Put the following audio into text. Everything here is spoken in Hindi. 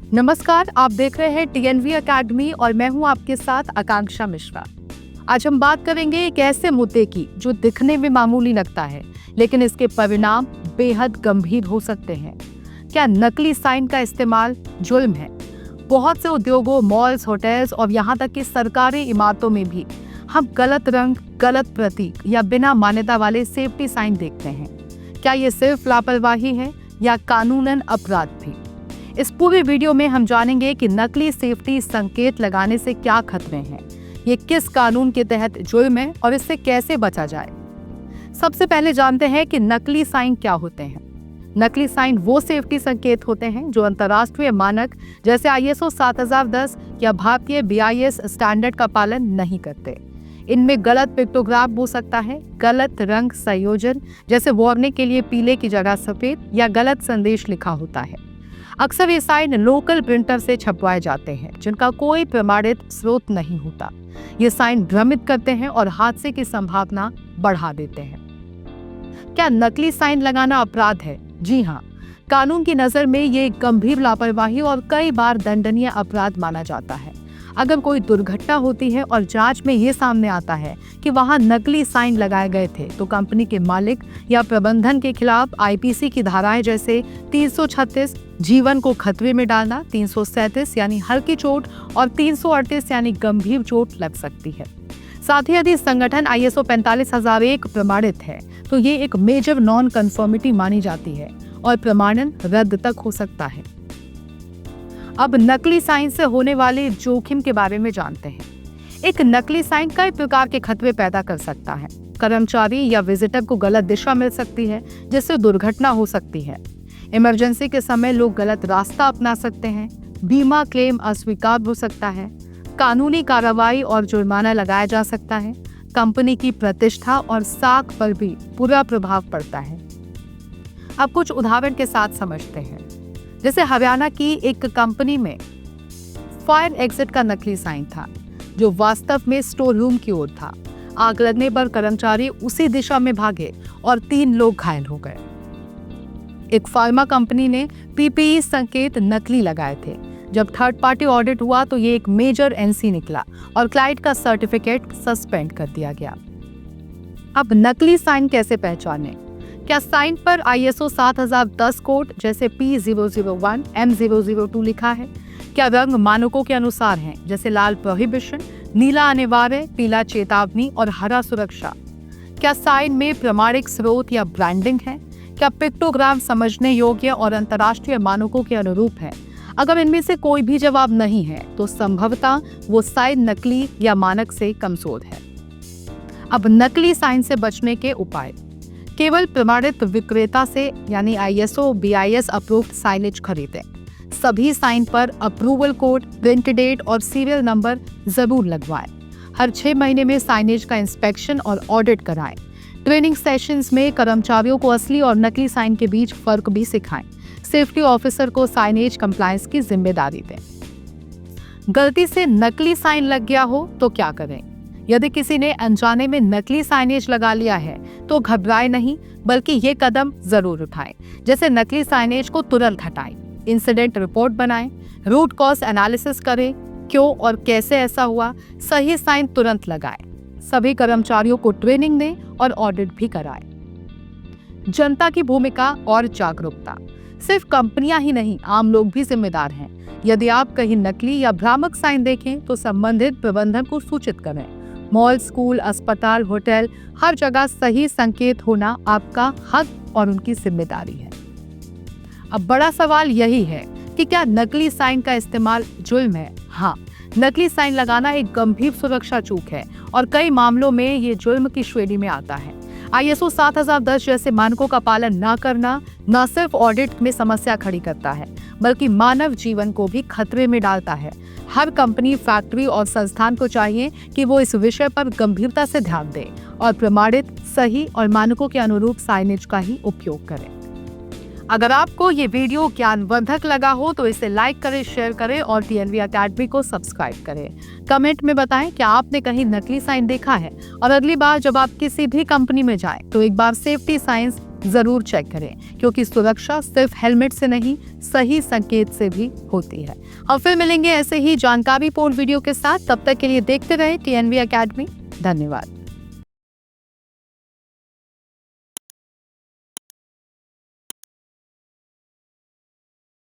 नमस्कार, आप देख रहे हैं टीएनवी अकेडमी और मैं हूं आपके साथ आकांक्षा मिश्रा। आज हम बात करेंगे एक ऐसे मुद्दे की जो दिखने में मामूली लगता है, लेकिन इसके परिणाम बेहद गंभीर हो सकते हैं। क्या नकली साइन का इस्तेमाल जुल्म है? बहुत से उद्योगों, मॉल्स, होटल्स और यहाँ तक कि सरकारी इमारतों में भी हम गलत रंग, गलत प्रतीक या बिना मान्यता वाले सेफ्टी साइन देखते हैं। क्या ये सिर्फ लापरवाही है या कानूनन अपराध भी? इस पूरे वीडियो में हम जानेंगे कि नकली सेफ्टी संकेत लगाने से क्या खतरे हैं, ये किस कानून के तहत जुर्म है और इससे कैसे बचा जाए। सबसे पहले जानते हैं कि नकली साइन क्या होते हैं। नकली साइन वो सेफ्टी संकेत होते हैं जो अंतर्राष्ट्रीय मानक जैसे ISO 7010 या भारतीय BIS स्टैंडर्ड का पालन नहीं करते। इनमें गलत पिक्टोग्राफ हो सकता है, गलत रंग संयोजन जैसे वार्निंग के लिए पीले की जगह सफेद या गलत संदेश लिखा होता है। अक्सर ये साइन लोकल प्रिंटर से छपवाए जाते हैं जिनका कोई प्रमाणित स्रोत नहीं होता। ये साइन भ्रमित करते हैं और हादसे की संभावना बढ़ा देते हैं। क्या नकली साइन लगाना अपराध है? जी हाँ, कानून की नजर में ये एक गंभीर लापरवाही और कई बार दंडनीय अपराध माना जाता है। अगर कोई दुर्घटना होती है और जांच में ये सामने आता है कि वहां नकली साइन लगाए गए थे, तो कंपनी के मालिक या प्रबंधन के खिलाफ IPC की धाराएं जैसे 336 जीवन को खतरे में डालना, 337 यानी हल्की चोट और 338 यानी गंभीर चोट लग सकती है। साथ ही यदि संगठन ISO 45001 प्रमाणित है तो ये एक मेजर नॉन कंफर्मिटी मानी जाती है और प्रमाणन रद्द तक हो सकता है। अब नकली साइन से होने वाले जोखिम के बारे में जानते हैं। एक नकली साइन कई प्रकार के खतरे पैदा कर सकता है। कर्मचारी या विजिटर को गलत दिशा मिल सकती है जिससे दुर्घटना हो सकती है। इमरजेंसी के समय लोग गलत रास्ता अपना सकते हैं। बीमा क्लेम अस्वीकार हो सकता है। कानूनी कार्रवाई और जुर्माना लगाया जा सकता है। कंपनी की प्रतिष्ठा और साख पर भी बुरा प्रभाव पड़ता है। अब कुछ उदाहरण के साथ समझते हैं। जैसे हरियाणा की एक कंपनी में फायर एग्जिट का नकली साइन था जो वास्तव में स्टोर रूम की ओर था। आग लगने पर कर्मचारी उसी दिशा में भागे और 3 लोग घायल हो गए। एक फार्मा कंपनी ने PPE संकेत नकली लगाए थे। जब थर्ड पार्टी ऑडिट हुआ तो ये एक मेजर NC निकला और क्लाइंट का सर्टिफिकेट सस्पेंड कर दिया गया। अब नकली साइन कैसे पहचानें? क्या साइन पर ISO 7010 कोड जैसे P001, M002 लिखा है? क्या रंग मानकों के अनुसार हैं जैसे लाल प्रोहिबिशन, नीला अनिवार्य, पीला चेतावनी और हरा सुरक्षा? क्या साइन में प्रमाणिक स्रोत या ब्रांडिंग है? क्या पिक्टोग्राम समझने योग्य और अंतर्राष्ट्रीय मानकों के अनुरूप है? अगर इनमें से कोई भी जवाब नहीं है तो संभवतः वो साइन नकली या मानक से कमजोर है। अब नकली साइन से बचने के उपाय। केवल प्रमाणित विक्रेता से यानी ISO BIS अप्रूव्ड साइनेज खरीदें। सभी साइन पर अप्रूवल कोड, प्रिंट डेट और सीरियल नंबर जरूर लगवाएं। हर 6 महीने में साइनेज का इंस्पेक्शन और ऑडिट कराएं। ट्रेनिंग सेशंस में कर्मचारियों को असली और नकली साइन के बीच फर्क भी सिखाएं। सेफ्टी ऑफिसर को साइनेज कंप्लायंस की जिम्मेदारी दें। गलती से नकली साइन लग गया हो तो क्या करें? यदि किसी ने अनजाने में नकली साइनेज लगा लिया है तो घबराएं नहीं, बल्कि ये कदम जरूर उठाएं। जैसे नकली साइनेज को तुरंत हटाएं, इंसिडेंट रिपोर्ट बनाएं, रूट कॉज एनालिसिस करें, क्यों और कैसे ऐसा हुआ, सही साइन तुरंत लगाएं। सभी कर्मचारियों को ट्रेनिंग दें और ऑडिट भी कराएं। जनता की भूमिका और जागरूकता। सिर्फ कंपनियां ही नहीं, आम लोग भी जिम्मेदार हैं। यदि आप कहीं नकली या भ्रामक साइन देखें तो संबंधित प्रबंधन को सूचित करें। मॉल, स्कूल, अस्पताल, होटल, हर जगह सही संकेत होना आपका हक और उनकी जिम्मेदारी है। अब बड़ा सवाल यही है कि क्या नकली साइन का इस्तेमाल जुर्म है? हाँ, नकली साइन लगाना एक गंभीर सुरक्षा चूक है और कई मामलों में ये जुर्म की श्रेणी में आता है। ISO 7010 जैसे मानकों का पालन न करना न सिर्फ ऑडिट में समस्या खड़ी करता है, बल्कि मानव जीवन को भी खतरे में डालता है। हर कंपनी, फैक्ट्री और संस्थान को चाहिए कि वो इस विषय पर गंभीरता से ध्यान दे और प्रमाणित, सही और मानकों के अनुरूप साइनेज का ही उपयोग करें। अगर आपको ये वीडियो ज्ञानवर्धक लगा हो तो इसे लाइक करें, शेयर करें और टीएनवी अकेडमी को सब्सक्राइब करें। कमेंट में बताएं कि आपने कहीं नकली साइन देखा है और अगली बार जब आप किसी भी कंपनी में जाएं तो एक बार सेफ्टी साइंस जरूर चेक करें, क्योंकि सुरक्षा सिर्फ हेलमेट से नहीं, सही संकेत से भी होती है। और फिर मिलेंगे ऐसे ही जानकारीपूर्ण वीडियो के साथ। तब तक के लिए देखते रहे TNV अकेडमी। धन्यवाद।